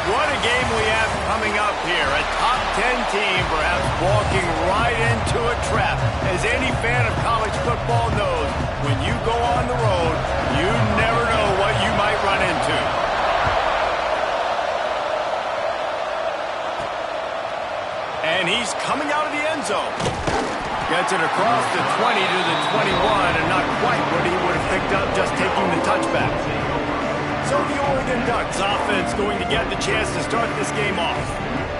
What a game we have coming up here. A top 10 team perhaps walking right into a trap. As any fan of college football knows, when you go on the road, you never know what you might run into. And he's coming out of the end zone. Gets it across the 20 to the 21, and not quite what he would have picked up just taking the touchback. So the Oregon Ducks offense going to get the chance to start this game off.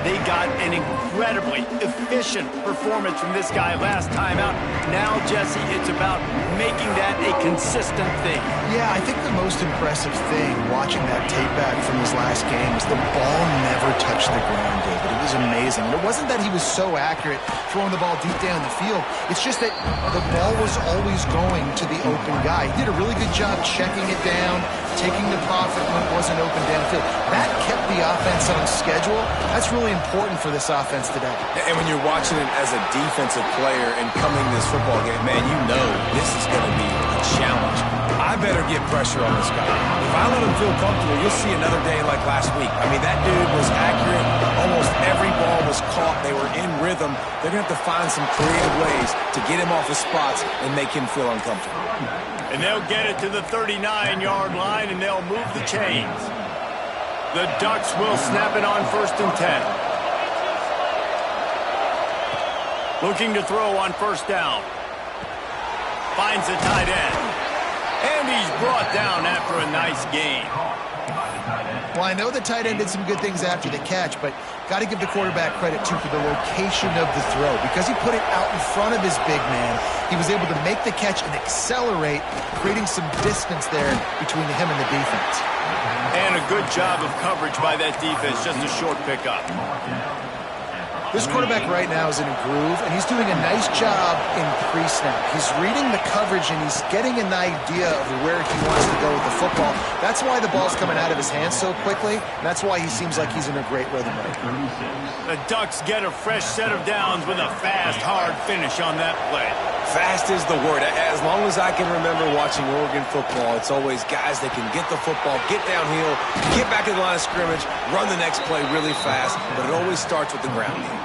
They got an incredibly efficient performance from this guy last time out. Now, Jesse, it's about making that a consistent thing. Yeah, I think the most impressive thing watching that tape back from his last game is the ball never touched the ground, David. It was amazing. And it wasn't that he was so accurate throwing the ball deep down the field. It's just that the ball was always going to the open guy. He did a really good job checking it down, taking the profit when it wasn't open downfield. That kept the offense on schedule. That's really important for this offense today. And when you're watching it as a defensive player and coming to this football game, man, you know this is going to be a challenge. I better get pressure on this guy. If I let him feel comfortable, you'll see another day like last week. I mean, that dude was accurate. Almost every ball was caught. They were in rhythm. They're going to have to find some creative ways to get him off his spots and make him feel uncomfortable. And they'll get it to the 39-yard line, and they'll move the chains. The Ducks will snap it on 1st and 10. Looking to throw on 1st down. Finds the tight end. And he's brought down after a nice gain. Well, I know the tight end did some good things after the catch, but got to give the quarterback credit, too, for the location of the throw. Because he put it out in front of his big man, he was able to make the catch and accelerate, creating some distance there between him and the defense. And a good job of coverage by that defense, just a short pickup. This quarterback right now is in a groove, and he's doing a nice job in pre-snap. He's reading the coverage, and he's getting an idea of where he wants to go with the football. That's why the ball's coming out of his hands so quickly, and that's why he seems like he's in a great rhythm right now. The Ducks get a fresh set of downs with a fast, hard finish on that play. Fast is the word. As long as I can remember watching Oregon football, it's always guys that can get the football, get downhill, get back in the line of scrimmage, run the next play really fast, but it always starts with the ground game.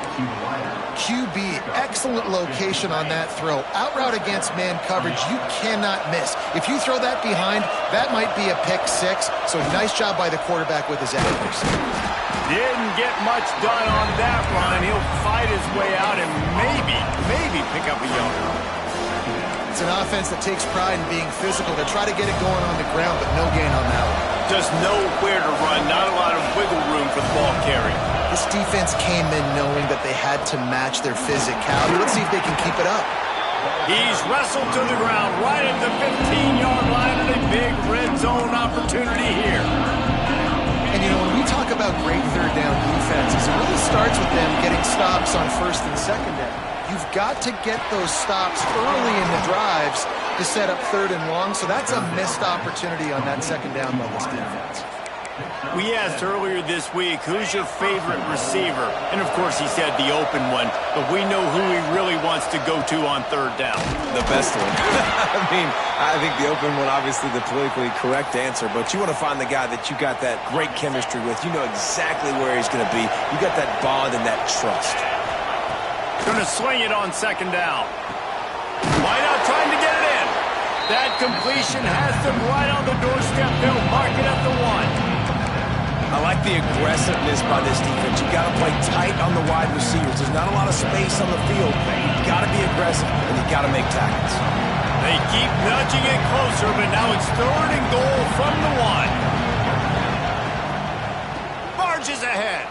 QB, excellent location on that throw. Out route against man coverage, you cannot miss. If you throw that behind, that might be a pick six. So nice job by the quarterback with his accuracy. Didn't get much done on that run. He'll fight his way out and maybe pick up a yard. It's an offense that takes pride in being physical. They try to get it going on the ground, but no gain on that one. Just nowhere to run. Not a lot of wiggle room for the ball carry. This defense came in knowing that they had to match their physicality. Let's see if they can keep it up. He's wrestled to the ground right at the 15-yard line, and a big red zone opportunity here. And, you know, when we talk about great third down defenses, it really starts with them getting stops on 1st and 2nd down. You've got to get those stops early in the drives to set up 3rd and long, so that's a missed opportunity on that 2nd down by this defense. We asked earlier this week, who's your favorite receiver? And, of course, he said the open one, but we know who he really wants to go to on 3rd down. The best one. I mean, I think the open one, obviously the politically correct answer, but you want to find the guy that you got that great chemistry with. You know exactly where he's going to be. You got that bond and that trust. Going to swing it on 2nd down. Wide out trying to get it in. That completion has them right on the doorstep. They'll mark it at the 1. I like the aggressiveness by this defense. You got to play tight on the wide receivers. There's not a lot of space on the field. You got to be aggressive, and you got to make tackles. They keep nudging it closer, but now it's 3rd and goal from the 1. Barges ahead.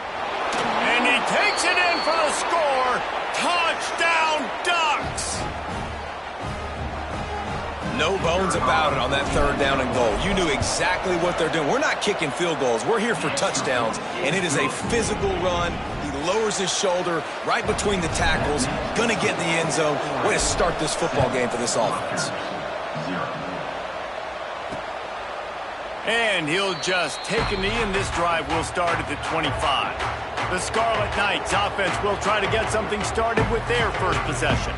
And he takes it in for the score. Touchdown, Ducks! No bones about it on that 3rd down and goal. You knew exactly what they're doing. We're not kicking field goals. We're here for touchdowns, and it is a physical run. He lowers his shoulder right between the tackles, going to get in the end zone. Way to start this football game for this offense. And he'll just take a knee, and this drive will start at the 25. The Scarlet Knights offense will try to get something started with their first possession.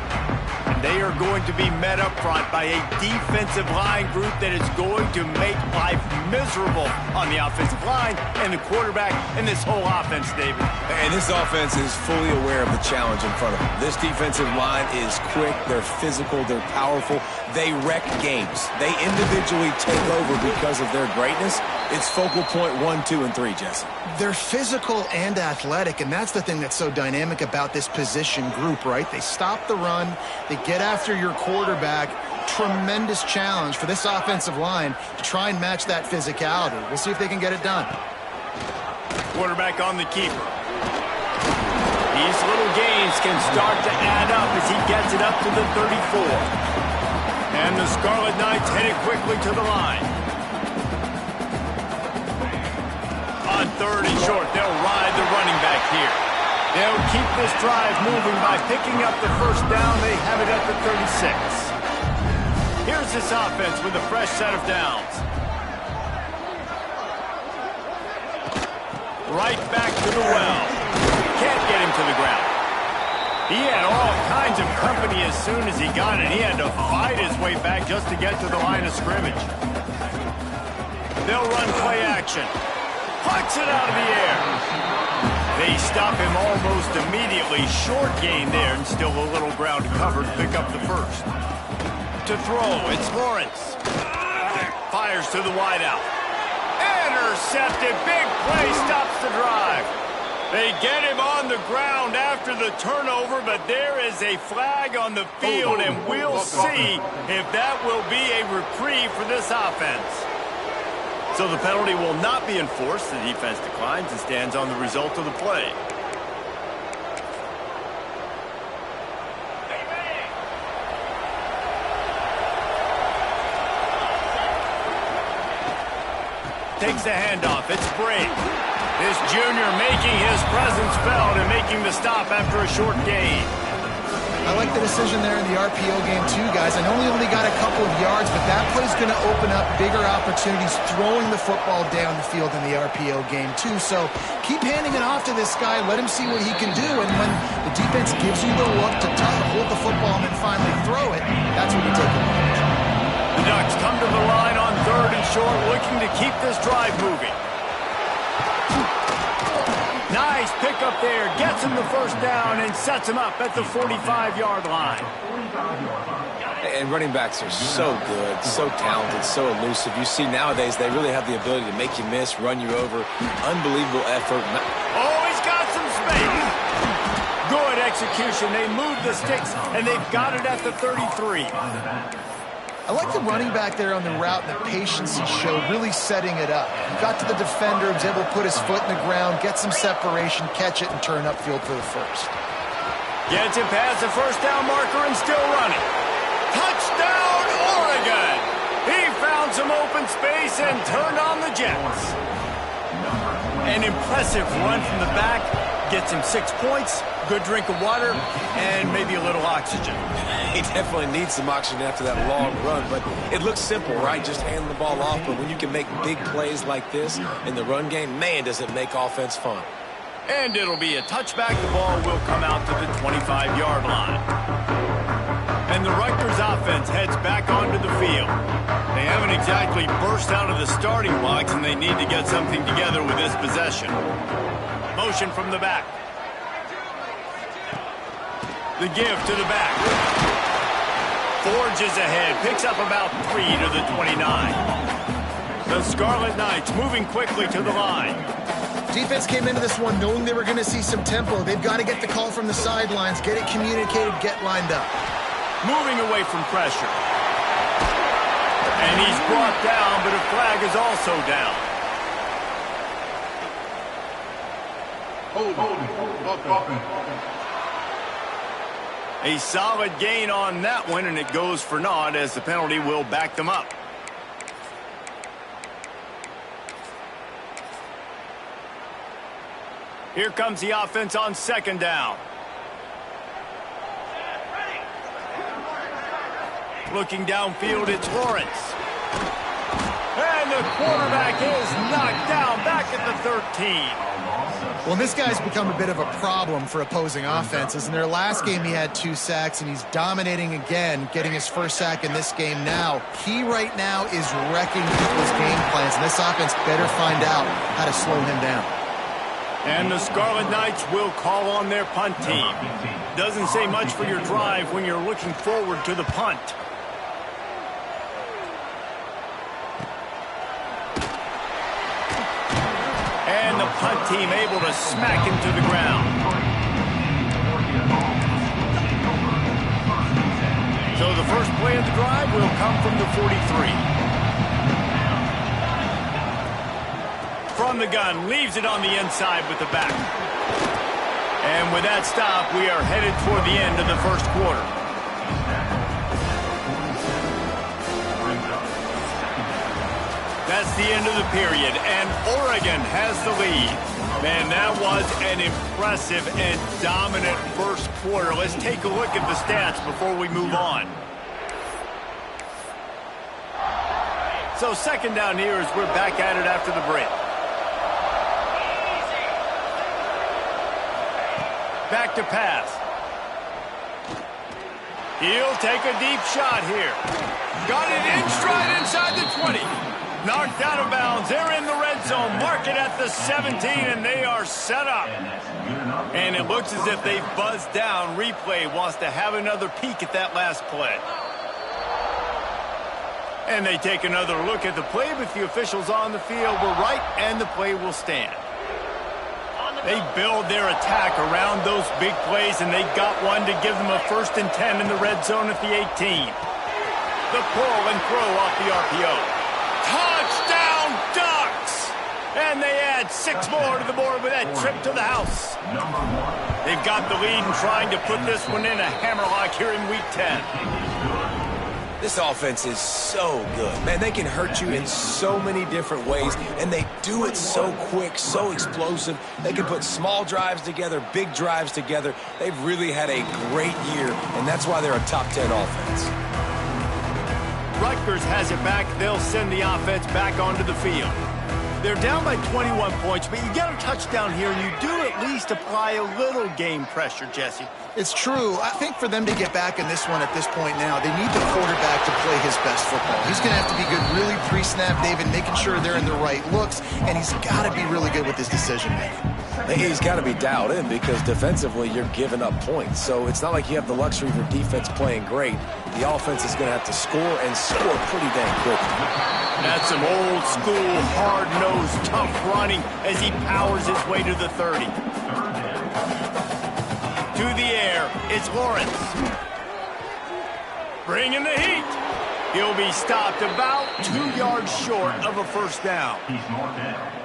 And They are going to be met up front by a defensive line group that is going to make life miserable on the offensive line and the quarterback and this whole offense, David. And this offense is fully aware of the challenge in front of them. This defensive line is quick, they're physical, they're powerful. They wreck games. They individually take over because of their greatness. It's focal point 1, 2, and 3, Jesse. They're physical and athletic, and that's the thing that's so dynamic about this position group, right? They stop the run, they get after your quarterback. Tremendous challenge for this offensive line to try and match that physicality. We'll see if they can get it done. Quarterback on the keeper. These little gains can start to add up as he gets it up to the 34. And the Scarlet Knights headed quickly to the line. On 3rd and short, they'll ride the running back here. They'll keep this drive moving by picking up the first down. They have it at the 36. Here's this offense with a fresh set of downs. Right back to the well. Can't get him to the ground. He had all kinds of company as soon as he got it. He had to fight his way back just to get to the line of scrimmage. They'll run play action. Pucks it out of the air. They stop him almost immediately. Short gain there and still a little ground to cover to pick up the first. To throw, it's Lawrence. Fires to the wideout. Intercepted. Big play stops the drive. They get him on the ground after the turnover, but there is a flag on the field, and we'll see if that will be a reprieve for this offense. So the penalty will not be enforced. The defense declines and stands on the result of the play. Takes the handoff. It's Brake. This junior making his presence felt and making the stop after a short gain. I like the decision there in the RPO game too, guys. I know he only got a couple of yards, but that play's going to open up bigger opportunities throwing the football down the field in the RPO game too. So keep handing it off to this guy. Let him see what he can do. And when the defense gives you the look to hold the football and then finally throw it, that's when you take advantage. The Ducks come to the line on 3rd and short, looking to keep this drive moving. Nice pickup there, gets him the first down and sets him up at the 45-yard line. And running backs are so good, so talented, so elusive. You see nowadays they really have the ability to make you miss, run you over. Unbelievable effort. Oh, he's got some space. Good execution. They move the sticks, and they've got it at the 33. I like the running back there on the route and the patience he showed, really setting it up. He got to the defender, was able to put his foot in the ground, get some separation, catch it, and turn upfield for the first. Gets him past the first down marker and still running. Touchdown, Oregon! He found some open space and turned on the Jets. An impressive run from the back. Gets him 6 points, good drink of water, and maybe a little oxygen. He definitely needs some oxygen after that long run, but it looks simple, right? Just hand the ball off, but when you can make big plays like this in the run game, man, does it make offense fun. And it'll be a touchback. The ball will come out to the 25-yard line. And the Rutgers offense heads back onto the field. They haven't exactly burst out of the starting blocks, and they need to get something together with this possession. Motion from the back. The give to the back. Forges ahead. Picks up about 3 to the 29. The Scarlet Knights moving quickly to the line. Defense came into this one knowing they were going to see some tempo. They've got to get the call from the sidelines, get it communicated, get lined up. Moving away from pressure. And he's brought down, but a flag is also down. A solid gain on that one, and it goes for naught as the penalty will back them up. Here comes the offense on 2nd down. Looking downfield, it's Lawrence. And the quarterback is knocked down back at the 13. Well, this guy's become a bit of a problem for opposing offenses. In their last game, he had 2 sacks, and he's dominating again, getting his first sack in this game now. He right now is wrecking people's game plans, and this offense better find out how to slow him down. And the Scarlet Knights will call on their punt team. Doesn't say much for your drive when you're looking forward to the punt. And the punt team able to smack him to the ground. So the first play of the drive will come from the 43. From the gun, leaves it on the inside with the back. And with that stop, we are headed toward the end of the first quarter. That's the end of the period, and Oregon has the lead. Man, that was an impressive and dominant first quarter. Let's take a look at the stats before we move on. So second down here as we're back at it after the break. Back to pass. He'll take a deep shot here. Got it in stride inside the 20. Knocked out of bounds. They're in the red zone. Mark it at the 17, and they are set up. And it looks as if they've buzzed down. Replay wants to have another peek at that last play. And they take another look at the play, but the officials on the field were right, and the play will stand. They build their attack around those big plays, and they got one to give them a 1st and 10 in the red zone at the 18. The pull and throw off the RPO. Touchdown Ducks! And they add 6 more to the board with that trip to the house. They've got the lead and trying to put this one in a hammerlock here in Week 10. This offense is so good. Man, they can hurt you in so many different ways, and they do it so quick, so explosive. They can put small drives together, big drives together. They've really had a great year, and that's why they're a top 10 offense. Rutgers has it back. They'll send the offense back onto the field. They're down by 21 points, but you get a touchdown here, and you do at least apply a little game pressure, Jesse. It's true. I think for them to get back in this one at this point now, they need the quarterback to play his best football. He's going to have to be good really pre-snap, David, making sure they're in the right looks, and he's got to be really good with his decision-making. He's got to be dialed in because defensively you're giving up points. So it's not like you have the luxury of your defense playing great. The offense is going to have to score and score pretty dang quickly. That's some old school, hard-nosed, tough running as he powers his way to the 30. To the air, it's Lawrence. Bringing the heat. He'll be stopped about 2 yards short of a first down.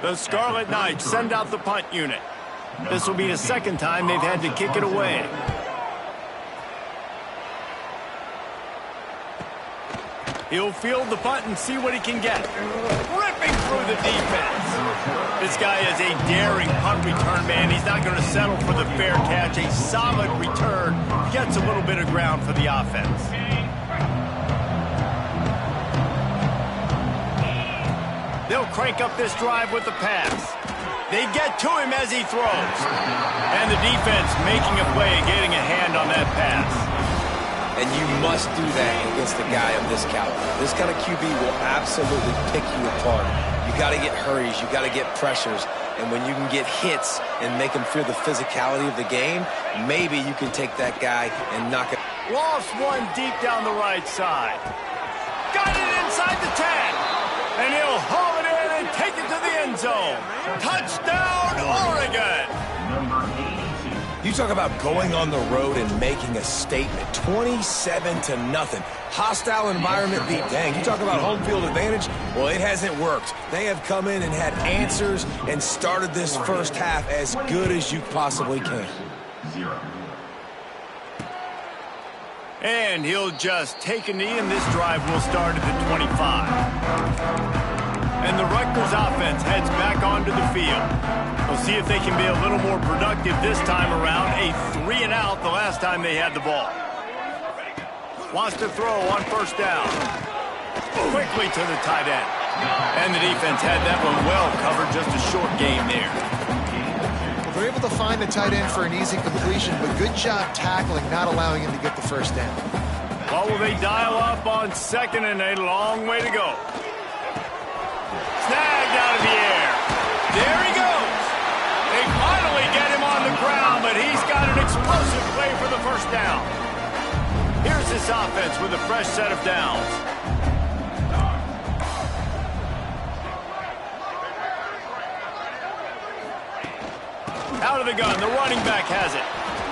The Scarlet Knights send out the punt unit. This will be the second time they've had to kick it away. He'll field the punt and see what he can get. Ripping through the defense. This guy is a daring punt return man. He's not going to settle for the fair catch. A solid return. Gets a little bit of ground for the offense. They'll crank up this drive with the pass. They get to him as he throws. And the defense making a play and getting a hand on that pass. And you must do that against a guy of this caliber. This kind of QB will absolutely pick you apart. You got to get hurries. You got to get pressures. And when you can get hits and make him feel the physicality of the game, maybe you can take that guy and knock it. Lost one deep down the right side. Got it inside the 10. And he'll haul it in and take it to the end zone. Touchdown, Oregon! You talk about going on the road and making a statement. 27-0. Hostile environment beat. Dang, you talk about home field advantage? Well, it hasn't worked. They have come in and had answers and started this first half as good as you possibly can. And he'll just take a knee, and this drive will start at the 25. And the Rutgers offense heads back onto the field. We'll see if they can be a little more productive this time around. A 3-and-out the last time they had the ball. Wants to throw on first down. Quickly to the tight end. And the defense had that one well covered, just a short game there. Well, they're able to find the tight end for an easy completion, but good job tackling, not allowing him to get the first down. Well, will they dial up on 2nd and a long way to go? Snagged out of the air. There he goes. They finally get him on the ground, but he's got an explosive play for the first down. Here's this offense with a fresh set of downs. Out of the gun, the running back has it.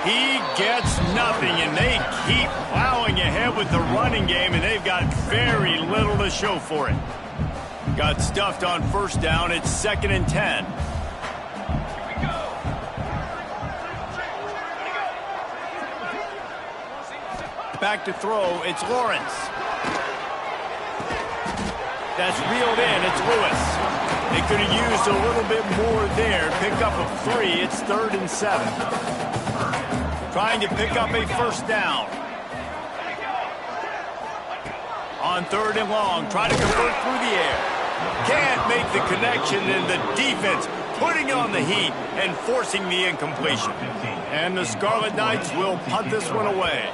He gets nothing, and they keep plowing ahead with the running game, and they've got very little to show for it. Got stuffed on first down. It's 2nd and 10. Back to throw. It's Lawrence. That's reeled in. It's Lewis. They could have used a little bit more there. Pick up a 3. It's 3rd and 7. Trying to pick up a first down. On 3rd and long. Try to convert through the air. Can't make the connection, and the defense putting on the heat and forcing the incompletion. And the Scarlet Knights will punt this one away.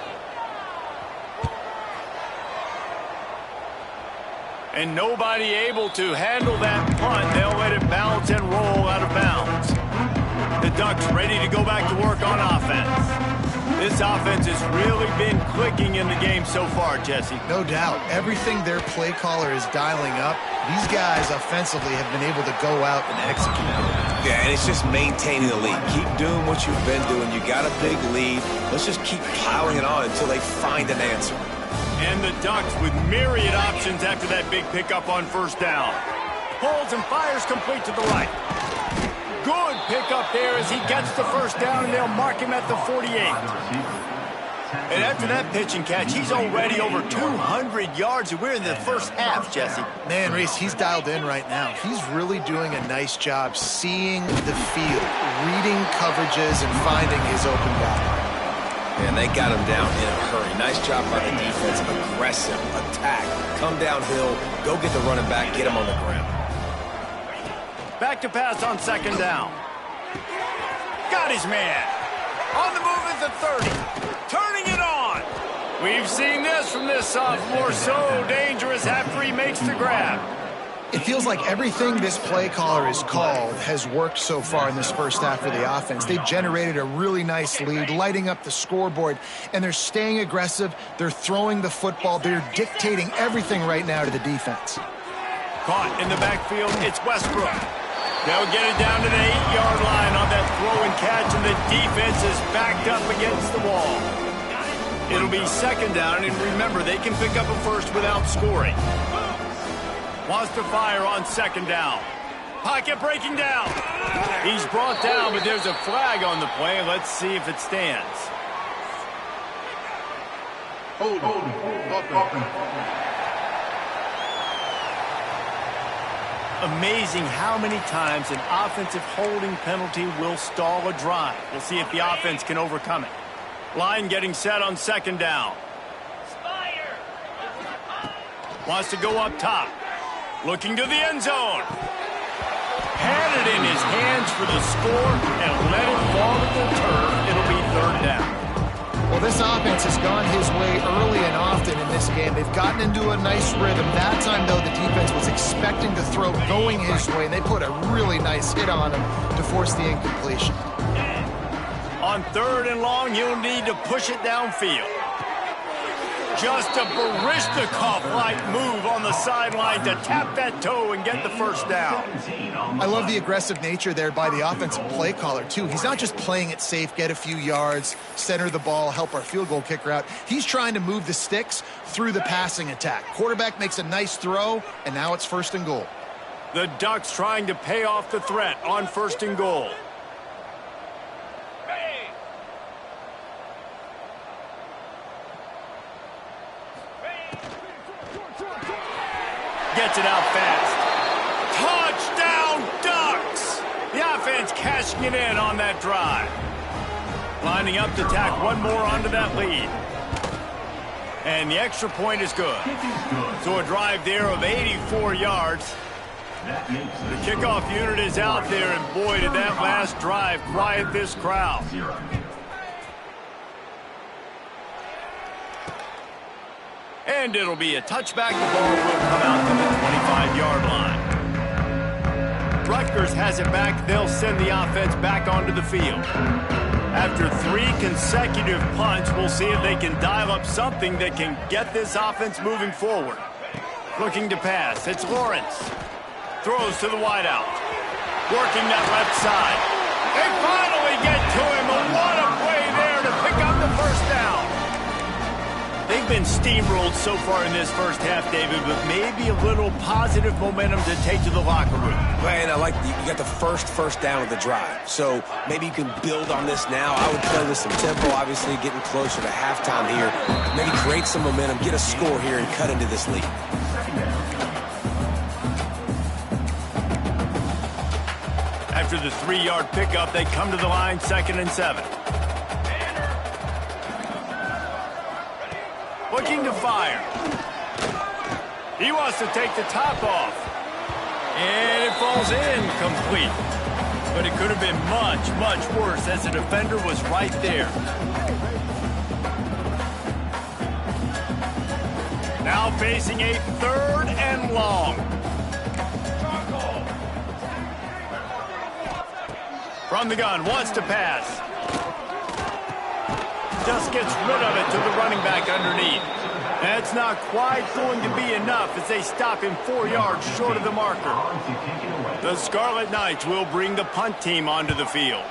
And nobody able to handle that punt. They'll let it bounce and roll out of bounds. The Ducks ready to go back to work on offense. This offense has really been clicking in the game so far, Jesse. No doubt. Everything their play caller is dialing up, these guys offensively have been able to go out and execute. Yeah, and it's just maintaining the lead. Keep doing what you've been doing. You got a big lead. Let's just keep piling it on until they find an answer. And the Ducks with myriad options after that big pickup on first down. Pulls and fires complete to the right. Good pickup there as he gets the first down, and they'll mark him at the 48. And after that pitch and catch, he's already over 200 yards, and we're in the first half, Jesse. Man, Reese, he's dialed in right now. He's really doing a nice job seeing the field, reading coverages, and finding his open guy. And they got him down in a hurry. Nice job by the defense. Aggressive, attack, come downhill, go get the running back, get him on the ground. Back to pass on 2nd down. Got his man. On the move at the 30. Turning it on. We've seen this from this sophomore. So dangerous after he makes the grab. It feels like everything this play caller has called has worked so far in this first half for the offense. They've generated a really nice lead, lighting up the scoreboard, and they're staying aggressive. They're throwing the football. They're dictating everything right now to the defense. Caught in the backfield, it's Westbrook. They'll get it down to the 8-yard line on that throw and catch, and the defense is backed up against the wall. It'll be 2nd down, and remember, they can pick up a first without scoring. Wants to fire on 2nd down. Pocket breaking down. He's brought down, but there's a flag on the play. Let's see if it stands. Amazing how many times an offensive holding penalty will stall a drive. We'll see if the offense can overcome it. Line getting set on 2nd down. Wants to go up top. Looking to the end zone. Had it in his hands for the score and let it fall to the turf. It'll be 3rd down. Well, this offense has gone his way early and often in this game. They've gotten into a nice rhythm. That time, though, the defense was expecting the throw going his way, and they put a really nice hit on him to force the incompletion. On 3rd and long, he'll need to push it downfield. Just a Baryshnikov-like move on the sideline to tap that toe and get the first down. I love the aggressive nature there by the offensive play caller, too. He's not just playing it safe, get a few yards, center the ball, help our field goal kicker out. He's trying to move the sticks through the passing attack. Quarterback makes a nice throw, and now it's 1st and goal. The Ducks trying to pay off the threat on 1st and goal. Gets it out fast. Touchdown, Ducks! The offense cashing it in on that drive. Lining up to tack one more onto that lead. And the extra point is good. So a drive there of 84 yards. The kickoff unit is out there, and boy, did that last drive quiet this crowd. And it'll be a touchback. The ball will come out to the 25-yard line. Rutgers has it back. They'll send the offense back onto the field. After 3 consecutive punts, we'll see if they can dial up something that can get this offense moving forward. Looking to pass. It's Lawrence. Throws to the wideout. Working that left side. They finally get to him. What a play there to pick up the first down. They've been steamrolled so far in this first half, David, but maybe a little positive momentum to take to the locker room. Man, I like you got the first down of the drive. So maybe you can build on this now. I would play with some tempo, obviously getting closer to halftime here. Maybe create some momentum, get a score here, and cut into this lead. After the 3-yard pickup, they come to the line, 2nd and 7. Looking to fire. He wants to take the top off. And it falls incomplete. But it could have been much, much worse as the defender was right there. Now facing a 3rd and long. From the gun, wants to pass. Just gets rid of it to the running back underneath. That's not quite going to be enough as they stop him 4 yards short of the marker. The Scarlet Knights will bring the punt team onto the field.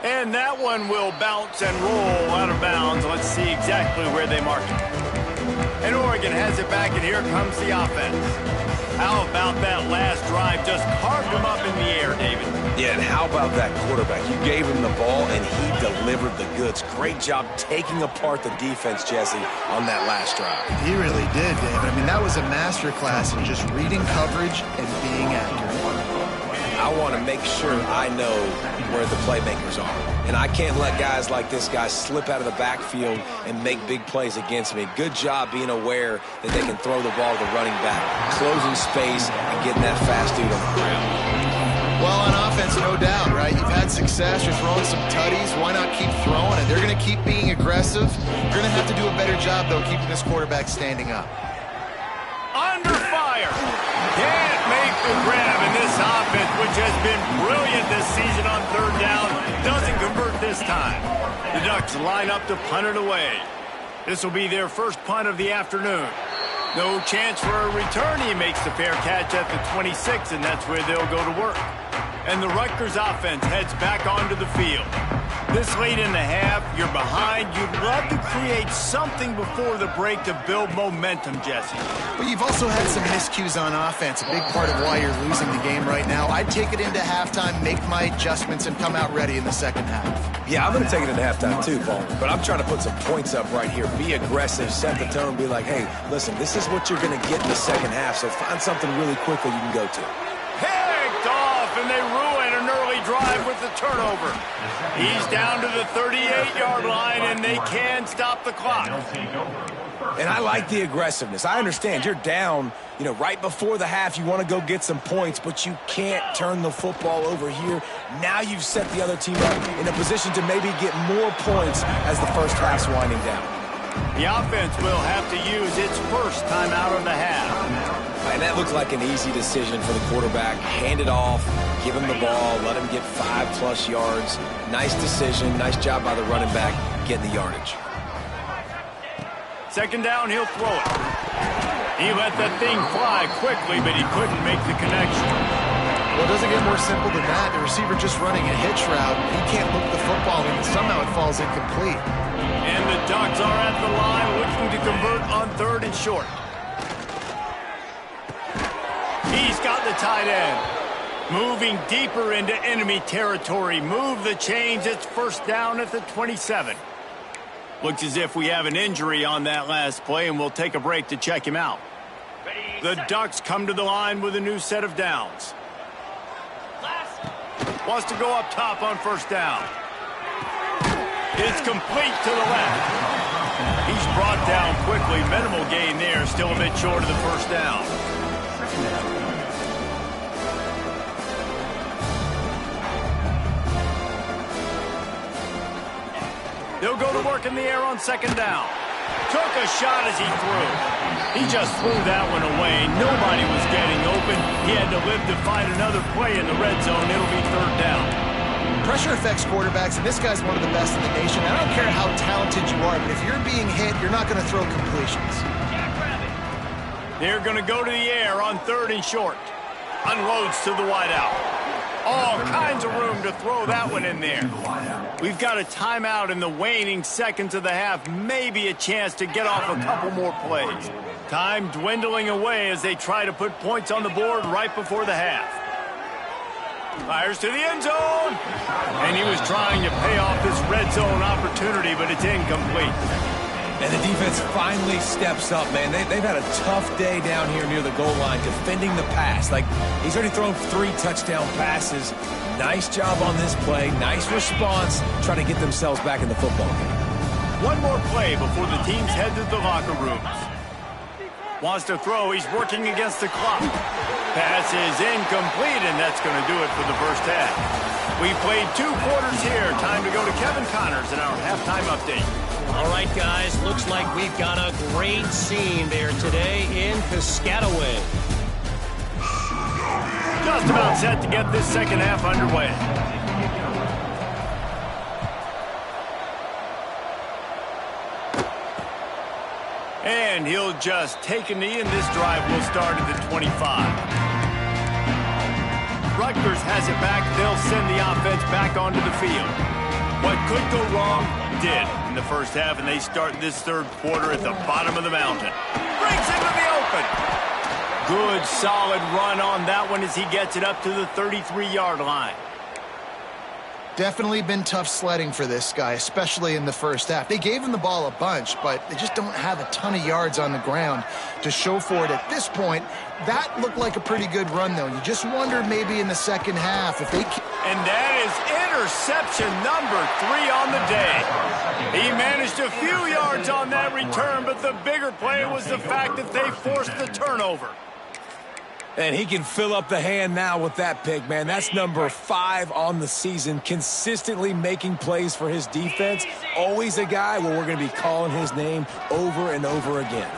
And that one will bounce and roll out of bounds. Let's see exactly where they mark it. And Oregon has it back, and here comes the offense. How about that last drive? Just carved him up in the air, David. Yeah, and how about that quarterback? You gave him the ball, and he delivered the goods. Great job taking apart the defense, Jesse, on that last drive. He really did, David. I mean, that was a masterclass in just reading coverage and being accurate. I want to make sure I know where the playmakers are. And I can't let guys like this guy slip out of the backfield and make big plays against me. Good job being aware that they can throw the ball to the running back, closing space, and getting that fast dude on the ground. Well, on offense, no doubt, right? You've had success. You're throwing some tutties. Why not keep throwing it? They're going to keep being aggressive. You're going to have to do a better job, though, keeping this quarterback standing up. Under fire. Can't make the grab, and this offense, which has been brilliant this season on 3rd down, doesn't convert this time. The Ducks line up to punt it away. This will be their first punt of the afternoon. No chance for a return. He makes the fair catch at the 26, and that's where they'll go to work. And the Rutgers offense heads back onto the field. This late in the half, you're behind. You'd love to create something before the break to build momentum, Jesse. But you've also had some miscues on offense, a big part of why you're losing the game right now. I'd take it into halftime, make my adjustments, and come out ready in the second half. Yeah, I'm going to take it into halftime too, Paul. But I'm trying to put some points up right here. Be aggressive, set the tone, be like, hey, listen, this is what you're going to get in the second half, so find something really quickly you can go to. Picked off, and they ruin an early drive with the turnover. He's down to the 38-yard line, and they can stop the clock. And I like the aggressiveness. I understand you're down, right before the half. You want to go get some points, but you can't turn the football over here. Now you've set the other team up in a position to maybe get more points as the first half's winding down. The offense will have to use its first timeout of the half. And that looked like an easy decision for the quarterback. Hand it off, give him the ball, let him get 5+ yards. Nice decision, nice job by the running back getting the yardage. 2nd down, he'll throw it. He let that thing fly quickly, but he couldn't make the connection. Well, it doesn't get more simple than that. The receiver just running a hitch route. He can't look the football, and somehow it falls incomplete. And the Ducks are at the line looking to convert on 3rd and short. He's got the tight end. Moving deeper into enemy territory. Move the chains. It's 1st down at the 27. Looks as if we have an injury on that last play, and we'll take a break to check him out. The Ducks come to the line with a new set of downs. Wants to go up top on 1st down. It's complete to the left. He's brought down quickly. Minimal gain there. Still a bit short of the first down. They'll go to work in the air on second down. Took a shot as he threw. He just threw that one away. Nobody was getting open. He had to live to fight another play in the red zone. It'll be third down. Pressure affects quarterbacks, and this guy's one of the best in the nation. I don't care how talented you are, but if you're being hit, you're not going to throw completions. They're going to go to the air on third and short. Unloads to the wideout. All kinds of room to throw that one in there. We've got a timeout in the waning seconds of the half. Maybe a chance to get off a couple more plays. Time dwindling away as they try to put points on the board right before the half. Fires to the end zone. And he was trying to pay off this red zone opportunity, but it's incomplete. And the defense finally steps up, man. They've had a tough day down here near the goal line defending the pass. Like, he's already thrown 3 touchdown passes. Nice job on this play. Nice response. Trying to get themselves back in the football game. One more play before the teams head to the locker rooms. Wants to throw. He's working against the clock. Pass is incomplete, and that's going to do it for the first half. We played 2 quarters here. Time to go to Kevin Connors in our halftime update. All right, guys, looks like we've got a great scene there today in Piscataway. Just about set to get this second half underway. And he'll just take a knee, and this drive will start at the 25. Rutgers has it back. They'll send the offense back onto the field. What could go wrong did in the first half, and they start this third quarter at the bottom of the mountain. Breaks into the open. Good, solid run on that one as he gets it up to the 33-yard line. Definitely been tough sledding for this guy, especially in the first half. They gave him the ball a bunch, but they just don't have a ton of yards on the ground to show for it at this point. That looked like a pretty good run, though. You just wondered maybe in the second half if they... And that is interception number 3 on the day. He managed a few yards on that return, but the bigger play was the fact that they forced the turnover. And he can fill up the hand now with that pick, man. That's number 5 on the season, consistently making plays for his defense. Always a guy where we're going to be calling his name over and over again.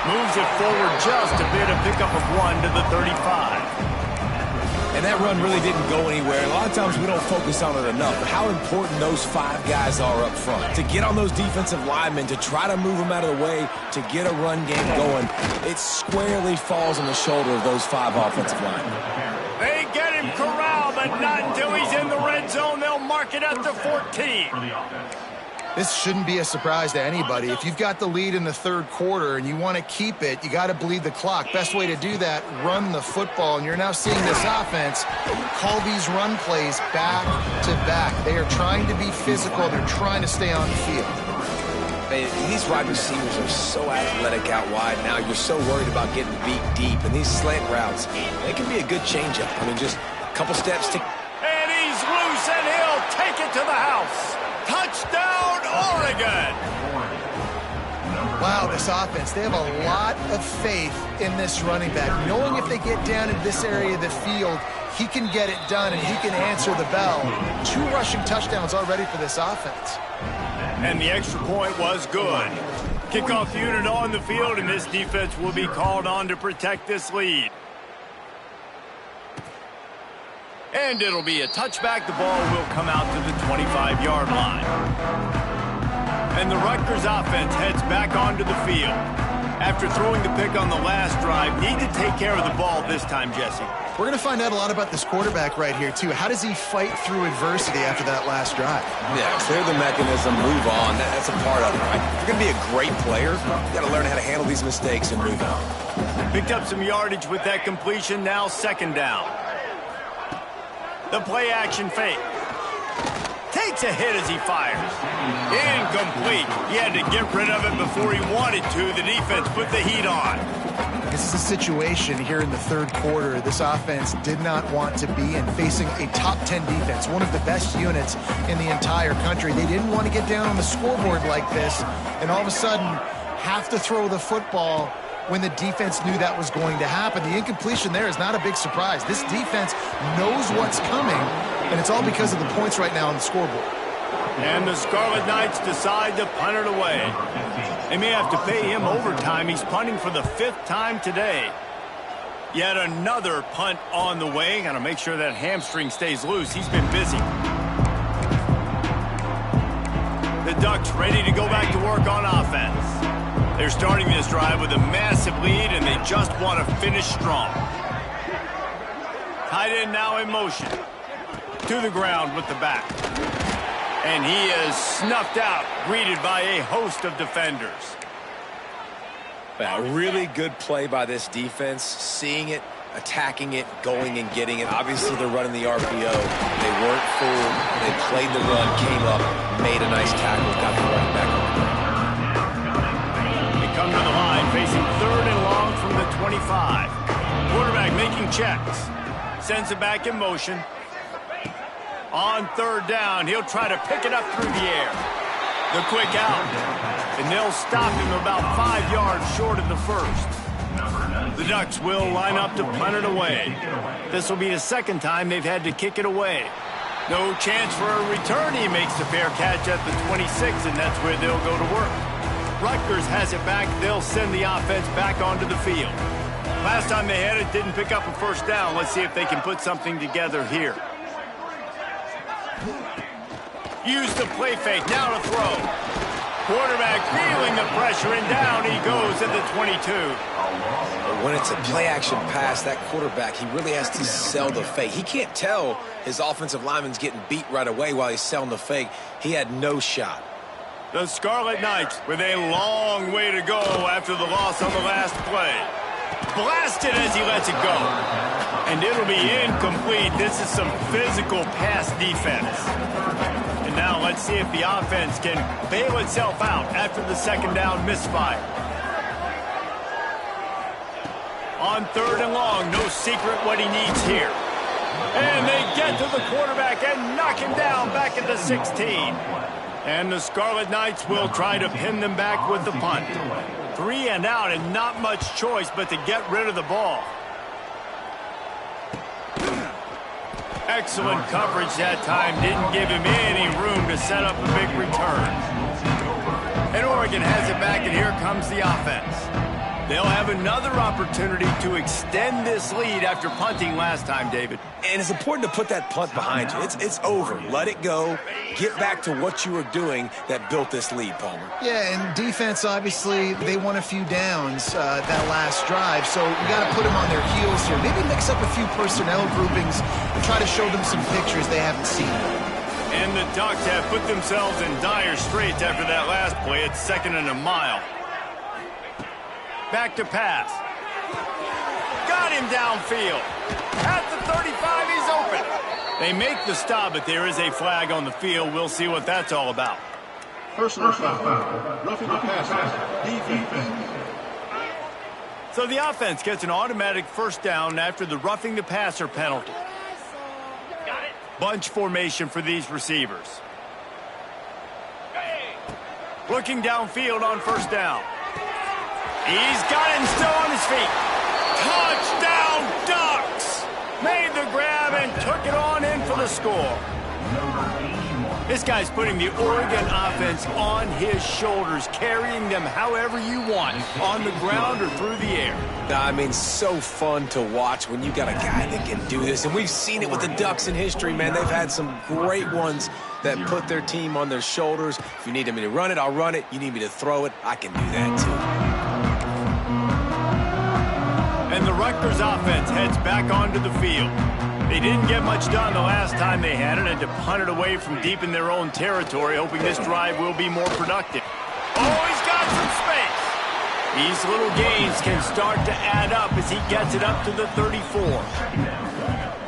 Moves it forward just a bit, a pickup of 1 to the 35. And that run really didn't go anywhere. A lot of times we don't focus on it enough, but how important those 5 guys are up front. To get on those defensive linemen, to try to move them out of the way, to get a run game going, it squarely falls on the shoulder of those 5 offensive linemen. They get him corralled, but not until he's in the red zone. They'll mark it at the 14. This shouldn't be a surprise to anybody. If you've got the lead in the third quarter and you want to keep it, you got to bleed the clock. Best way to do that, run the football. And you're now seeing this offense call these run plays back to back. They are trying to be physical. They're trying to stay on the field. Man, these wide receivers are so athletic out wide now. You're so worried about getting beat deep. And these slant routes, they can be a good changeup. I mean, just a couple steps to... And he's loose, and he'll take it to the house. Touchdown, Oregon! Wow, this offense, they have a lot of faith in this running back. Knowing if they get down in this area of the field, he can get it done and he can answer the bell. 2 rushing touchdowns already for this offense. And the extra point was good. Kickoff unit on the field, and this defense will be called on to protect this lead. And it'll be a touchback. The ball will come out to the 25-yard line. And the Rutgers offense heads back onto the field. After throwing the pick on the last drive, need to take care of the ball this time, Jesse. We're going to find out a lot about this quarterback right here, too. How does he fight through adversity after that last drive? Yeah, clear the mechanism, move on. That's a part of it, right? If you're going to be a great player, you got to learn how to handle these mistakes and move on. Picked up some yardage with that completion. Now second down. The play action fake. Takes a hit as he fires. Incomplete. He had to get rid of it before he wanted to. The defense put the heat on. this is a situation here in the third quarter this offense did not want to be in, facing a top 10 defense, one of the best units in the entire country. They didn't want to get down on the scoreboard like this and all of a sudden have to throw the football when the defense knew that was going to happen. The incompletion there is not a big surprise. This defense knows what's coming, and it's all because of the points right now on the scoreboard. And the Scarlet Knights decide to punt it away. They may have to pay him overtime. He's punting for the 5th time today. Yet another punt on the way. Got to make sure that hamstring stays loose. He's been busy. The Ducks ready to go back to work on offense. They're starting this drive with a massive lead, and they just want to finish strong. Tight end now in motion. To the ground with the back. And he is snuffed out, greeted by a host of defenders. A really good play by this defense, seeing it, attacking it, going and getting it. Obviously, they're running the RPO. They weren't fooled. They played the run, came up, made a nice tackle, got the running back on the ground. They come to the line, facing 3rd and long from the 25. Quarterback making checks. Sends it back in motion. On 3rd down, he'll try to pick it up through the air. The quick out. And they'll stop him about 5 yards short of the 1st. The Ducks will line up to punt it away. This will be the 2nd time they've had to kick it away. No chance for a return. He makes the fair catch at the 26, and that's where they'll go to work. Rutgers has it back. They'll send the offense back onto the field. Last time they had it, didn't pick up a 1st down. Let's see if they can put something together here. Use the play fake, now to throw. Quarterback feeling the pressure, and down he goes at the 22. When it's a play-action pass, that quarterback, he really has to sell the fake. He can't tell his offensive lineman's getting beat right away while he's selling the fake. He had no shot. The Scarlet Knights with a long way to go after the loss on the last play. Blasted as he lets it go. And it'll be incomplete. This is some physical pass defense. And now let's see if the offense can bail itself out after the 2nd down misfire. On 3rd and long, no secret what he needs here. And they get to the quarterback and knock him down back at the 16. And the Scarlet Knights will try to pin them back with the punt. 3 and out, and not much choice but to get rid of the ball. Excellent coverage that time. Didn't give him any room to set up a big return. And Oregon has it back, and here comes the offense. They'll have another opportunity to extend this lead after punting last time, David. And it's important to put that punt behind you. It's over. Let it go. Get back to what you were doing that built this lead, Palmer. Yeah, and defense, obviously, they won a few downs that last drive, so you got to put them on their heels here. Maybe mix up a few personnel groupings and try to show them some pictures they haven't seen. And the Ducks have put themselves in dire straits after that last play. It's 2nd and a mile. Back to pass. Got him downfield. At the 35, he's open. They make the stop, but there is a flag on the field. We'll see what that's all about. Personal foul. Roughing the passer. Defense. So the offense gets an automatic 1st down after the roughing the passer penalty. Bunch formation for these receivers. Looking downfield on 1st down. He's got him still on his feet. Touchdown, Ducks! Made the grab and took it on in for the score. This guy's putting the Oregon offense on his shoulders, carrying them however you want, on the ground or through the air. I mean, so fun to watch when you got a guy that can do this. And we've seen it with the Ducks in history, man. They've had some great ones that put their team on their shoulders. If you need me to run it, I'll run it. You need me to throw it, I can do that too. And the Rutgers offense heads back onto the field. They didn't get much done the last time they had it, and to punt it away from deep in their own territory, hoping this drive will be more productive. Oh, he's got some space. These little gains can start to add up as he gets it up to the 34.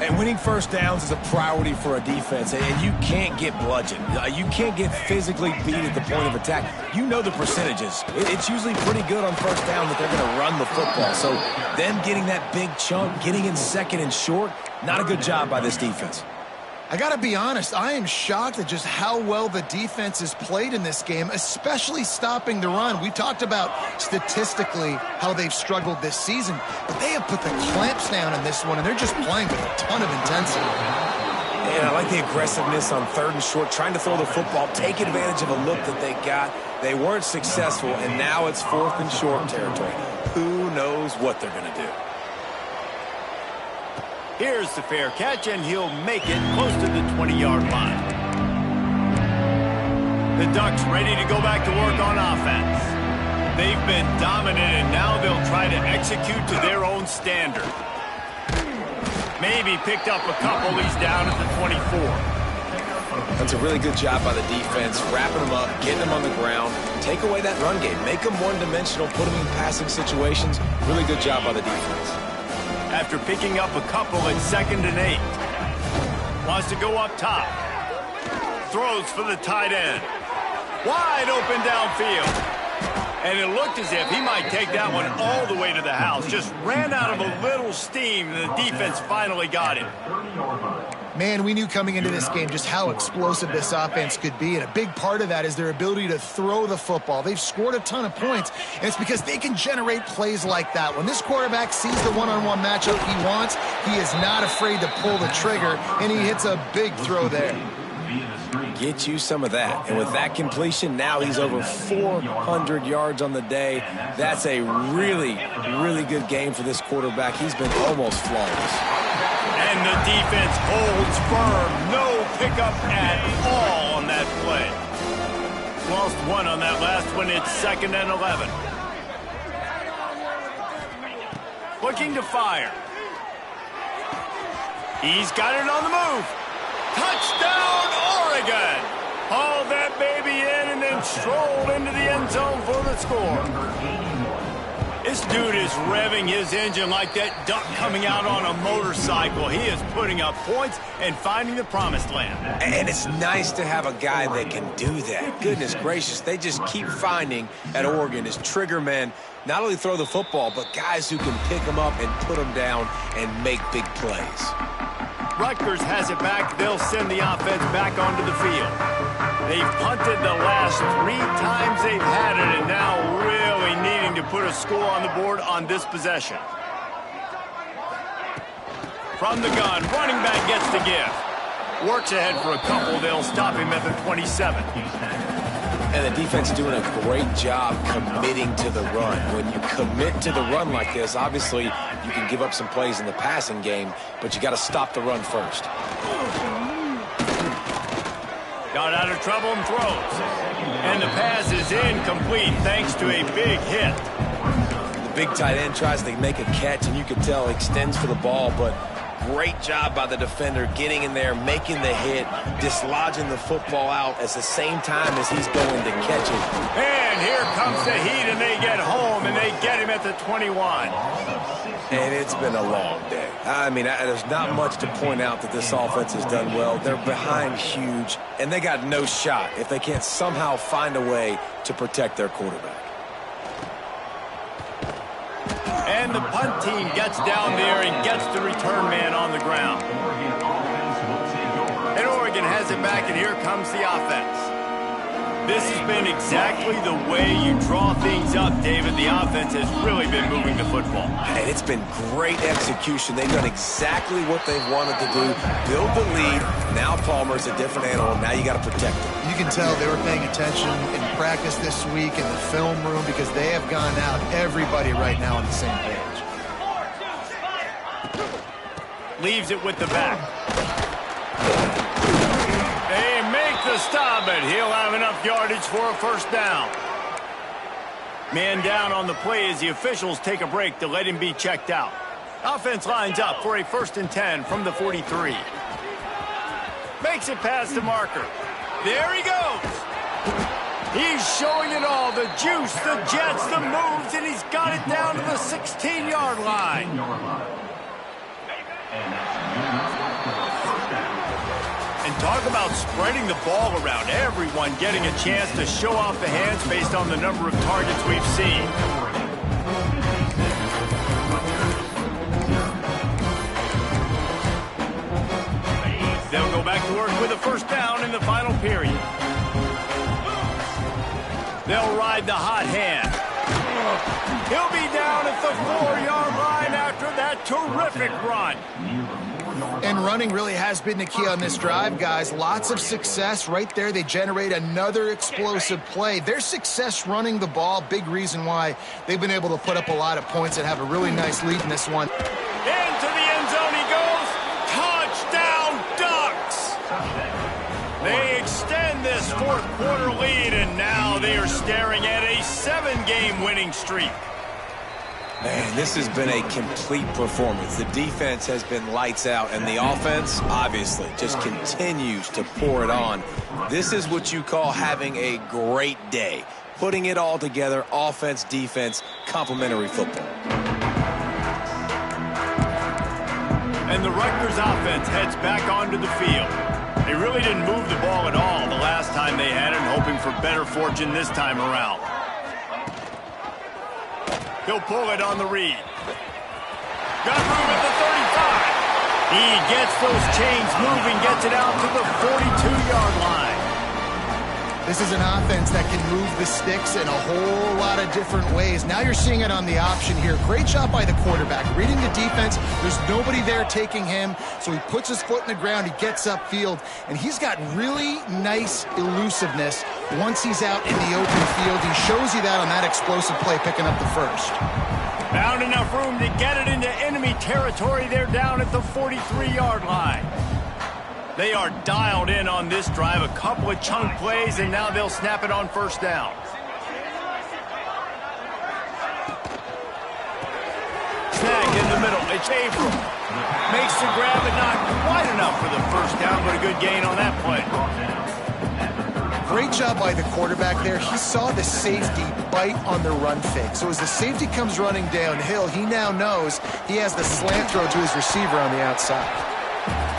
And Winning first downs is a priority for a defense, and you can't get bludgeoned. You can't get physically beat at the point of attack. You know the percentages. It's usually pretty good on first down that they're going to run the football. So them getting that big chunk, getting in second and short, not a good job by this defense. I got to be honest, I am shocked at just how well the defense has played in this game, especially stopping the run. We talked about statistically how they've struggled this season, but they have put the clamps down in this one, and they're just playing with a ton of intensity. And I like the aggressiveness on third and short, trying to throw the football, take advantage of a look that they got. They weren't successful, and now it's fourth and short territory. Who knows what they're going to do? Here's the fair catch, and he'll make it close to the 20-yard line. The Ducks ready to go back to work on offense. They've been dominant, and now they'll try to execute to their own standard. Maybe picked up a couple. He's down at the 24. That's a really good job by the defense, wrapping them up, getting them on the ground. Take away that run game. Make them one-dimensional, put them in passing situations. Really good job by the defense. After picking up a couple at 2nd and 8. Wants to go up top. Throws for the tight end. Wide open downfield. And it looked as if he might take that one all the way to the house. Just ran out of a little steam, and the defense finally got him. Man, we knew coming into this game just how explosive this offense could be, and a big part of that is their ability to throw the football. They've scored a ton of points, and it's because they can generate plays like that. When this quarterback sees the one-on-one matchup he wants, he is not afraid to pull the trigger, and he hits a big throw there. Get you some of that. And with that completion, now he's over 400 yards on the day. That's a really, really good game for this quarterback. He's been almost flawless. And the defense holds firm. No pickup at all on that play. Lost one on that last one. It's 2nd and 11. Looking to fire. He's got it on the move. Touchdown, Oregon! Hauled that baby in and then strolled into the end zone for the score. This dude is revving his engine like that duck coming out on a motorcycle. He is putting up points and finding the promised land. And it's nice to have a guy that can do that. Goodness gracious, they just keep finding at Oregon as trigger men, not only throw the football, but guys who can pick them up and put them down and make big plays. Rutgers has it back. They'll send the offense back onto the field. They've punted the last 3 times they've had it, and now really needing to put a score on the board on this possession. From the gun, running back gets the give. Works ahead for a couple. They'll stop him at the 27. And the defense is doing a great job committing to the run. When you commit to the run like this, obviously you can give up some plays in the passing game, but you got to stop the run first. Got out of trouble and throws. And the pass is incomplete thanks to a big hit. The big tight end tries to make a catch, and you can tell extends for the ball, but great job by the defender getting in there, making the hit, dislodging the football out at the same time as he's going to catch it. And here comes the heat, and they get home, and they get him at the 21. And it's been a long day. I mean, there's not much to point out that this offense has done well. They're behind huge, and they got no shot if they can't somehow find a way to protect their quarterback. And the punt team gets down there and gets the return man on the ground. And Oregon has it back, and here comes the offense. This has been exactly the way you draw things up, David. The offense has really been moving the football. And it's been great execution. They've done exactly what they've wanted to do. Build the lead. Now Palmer's a different animal. Now you got to protect him. You can tell they were paying attention in practice this week in the film room because they have gone out, everybody right now on the same page. Leaves it with the back. They make the stop, but he'll have enough yardage for a first down. Man down on the play as the officials take a break to let him be checked out. Offense lines up for a 1st and 10 from the 43. Makes it past the marker. There he goes. He's showing it all. The juice, the jets, the moves, and he's got it down to the 16-yard line. And talk about spreading the ball around. Everyone getting a chance to show off the hands based on the number of targets we've seen. They'll go back to work with a first down in the final period. They'll ride the hot hand. He'll be down at the 4-yard line after that terrific run. And running really has been the key on this drive, guys. Lots of success right there. They generate another explosive play. Their success running the ball, big reason why they've been able to put up a lot of points and have a really nice lead in this one. Into the end zone he goes. Touchdown, Ducks! They extend this fourth quarter lead, and now they are staring at a 7-game winning streak. Man, this has been a complete performance. The defense has been lights out, and the offense, obviously, just continues to pour it on. This is what you call having a great day. Putting it all together, offense, defense, complementary football. And the Rutgers offense heads back onto the field. They really didn't move the ball at all the last time they had it, hoping for better fortune this time around. He'll pull it on the read. Got room at the 35. He gets those chains moving, gets it out to the 42-yard line. This is an offense that can move the sticks in a whole lot of different ways. Now you're seeing it on the option here. Great job by the quarterback. Reading the defense, there's nobody there taking him, so he puts his foot in the ground, he gets upfield, and he's got really nice elusiveness once he's out in the open field. He shows you that on that explosive play, picking up the first. Found enough room to get it into enemy territory. They're down at the 43-yard line. They are dialed in on this drive. A couple of chunk plays, and now they'll snap it on first down. Snag in the middle. It's Abram. Makes the grab, but not quite enough for the first down, but a good gain on that play. Great job by the quarterback there. He saw the safety bite on the run fake. So as the safety comes running downhill, he now knows he has the slant throw to his receiver on the outside.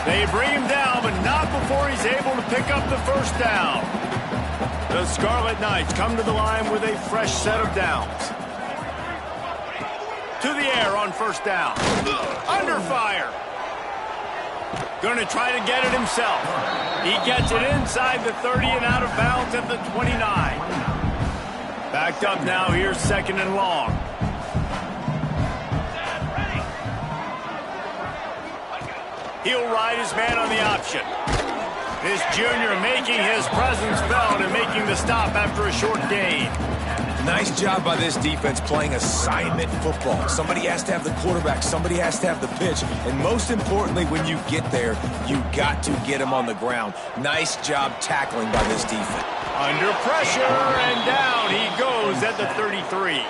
They bring him down, but not before he's able to pick up the first down. The Scarlet Knights come to the line with a fresh set of downs. To the air on first down. Under fire. Going to try to get it himself. He gets it inside the 30 and out of bounds at the 29. Backed up now, here's second and long. He'll ride his man on the option. This junior making his presence felt and making the stop after a short gain. Nice job by this defense playing assignment football. Somebody has to have the quarterback. Somebody has to have the pitch. And most importantly, when you get there, you got to get him on the ground. Nice job tackling by this defense. Under pressure, and down he goes at the 33.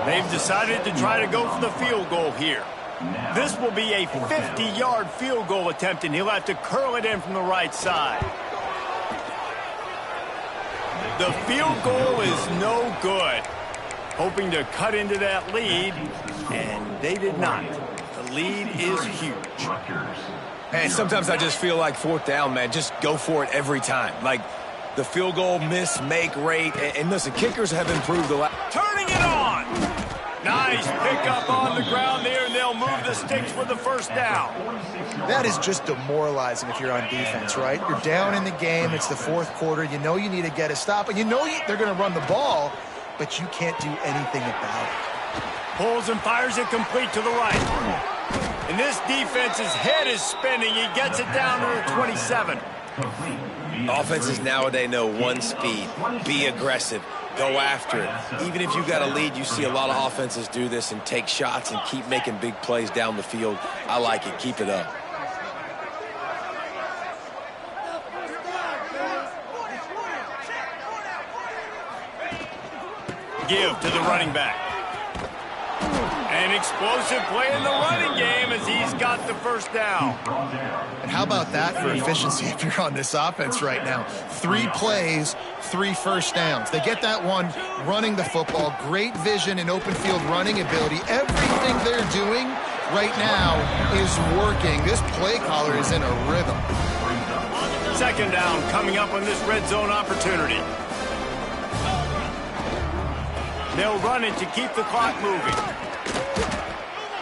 They've decided to try to go for the field goal here. This will be a 50-yard field goal attempt, and he'll have to curl it in from the right side. The field goal is no good. Hoping to cut into that lead, and they did not. The lead is huge. Man, sometimes I just feel like fourth down, man, just go for it every time. Like the field goal miss, make rate, and listen, kickers have improved a lot. Turning it on. Nice pickup on the ground there, and they'll move the sticks for the first down. That is just demoralizing if you're on defense, right? You're down in the game. It's the fourth quarter. You know you need to get a stop, and you know they're going to run the ball, but you can't do anything about it. Pulls and fires it complete to the right. And this defense's head is spinning. He gets it down to the 27. Offenses nowadays know one speed. Be aggressive. Go after it. Even if you got a lead, you see a lot of offenses do this and take shots and keep making big plays down the field. I like it. Keep it up. Give to the running back. An explosive play in the running game as he's got the first down. And how about that for efficiency if you're on this offense right now? 3 plays, 3 first downs. They get that one running the football. Great vision and open field running ability. Everything they're doing right now is working. This play caller is in a rhythm. Second down coming up on this red zone opportunity. They'll run it to keep the clock moving.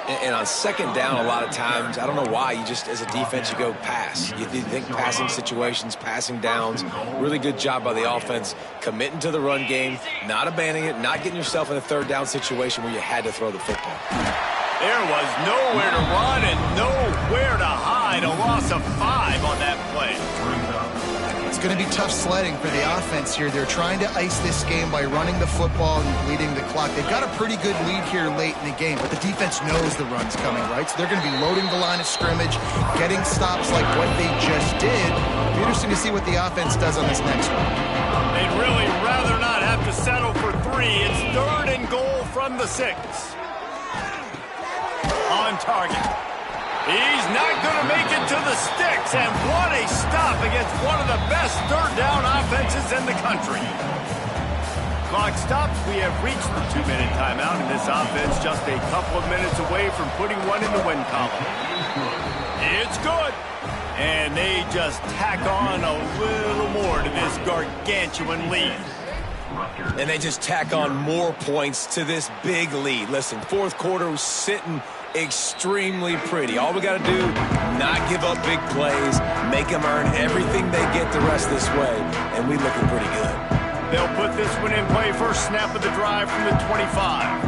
And on second down, a lot of times, I don't know why, you just, as a defense, you go pass. You think passing situations, passing downs. Really good job by the offense, committing to the run game, not abandoning it, not getting yourself in a third down situation where you had to throw the football. There was nowhere to run and nowhere to hide. A loss of 5 on that play. It's going to be tough sledding for the offense here. They're trying to ice this game by running the football and bleeding the clock. They've got a pretty good lead here late in the game, but the defense knows the run's coming, right? So they're going to be loading the line of scrimmage, getting stops like what they just did. It'll be interesting to see what the offense does on this next one. They'd really rather not have to settle for 3. It's 3rd and goal from the 6. On target. He's not going to make it to the sticks, and what a stop against one of the best third down offenses in the country. Clock stops. We have reached the 2-minute timeout, and this offense just a couple of minutes away from putting one in the win column. It's good. And they just tack on a little more to this gargantuan lead. And they just tack on more points to this big lead. Listen, fourth quarter was sitting extremely pretty. All we got to do, not give up big plays, make them earn everything they get the rest this way, and we looking pretty good. They'll put this one in play. First snap of the drive from the 25.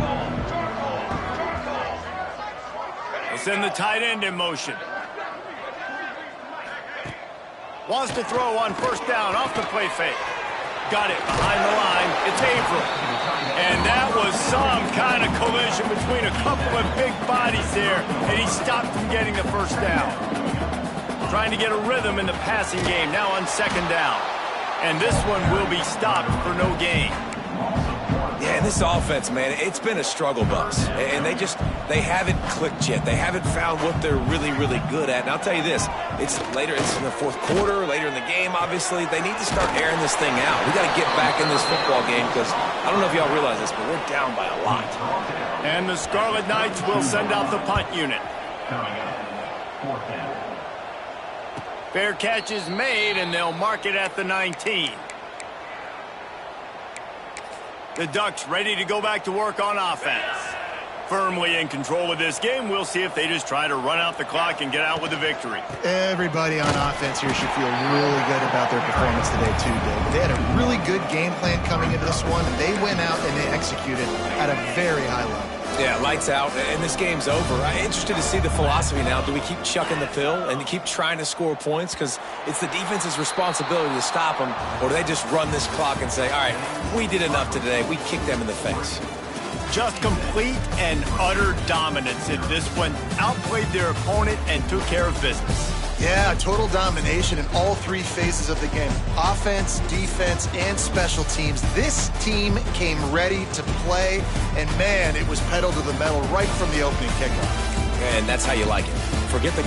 They'll send the tight end in motion. Wants to throw on first down off the play fake. Got it behind the line. It's Averill. And that was some kind of collision between a couple of big bodies there, and he stopped from getting the first down. Trying to get a rhythm in the passing game now on second down. And this one will be stopped for no gain. Yeah, and this offense, man, it's been a struggle bus. And they haven't clicked yet. They haven't found what they're really, really good at. And I'll tell you this, it's in the fourth quarter, later in the game, obviously. They need to start airing this thing out. We got to get back in this football game because I don't know if y'all realize this, but we're down by a lot. And the Scarlet Knights will send out the punt unit. Fair catch is made, and they'll mark it at the 19. The Ducks ready to go back to work on offense. Firmly in control of this game. We'll see if they just try to run out the clock and get out with a victory. Everybody on offense here should feel really good about their performance today too, Dave. They had a really good game plan coming into this one, and they went out and they executed at a very high level. Yeah, lights out, and this game's over. I'm interested to see the philosophy now. Do we keep chucking the pill and keep trying to score points? Because it's the defense's responsibility to stop them, or do they just run this clock and say, all right, we did enough today. We kicked them in the face. Just complete and utter dominance in this one. Outplayed their opponent and took care of business. Yeah, total domination in all 3 phases of the game. Offense, defense, and special teams. This team came ready to play, and man, it was pedal to the metal right from the opening kickoff. And that's how you like it. Forget the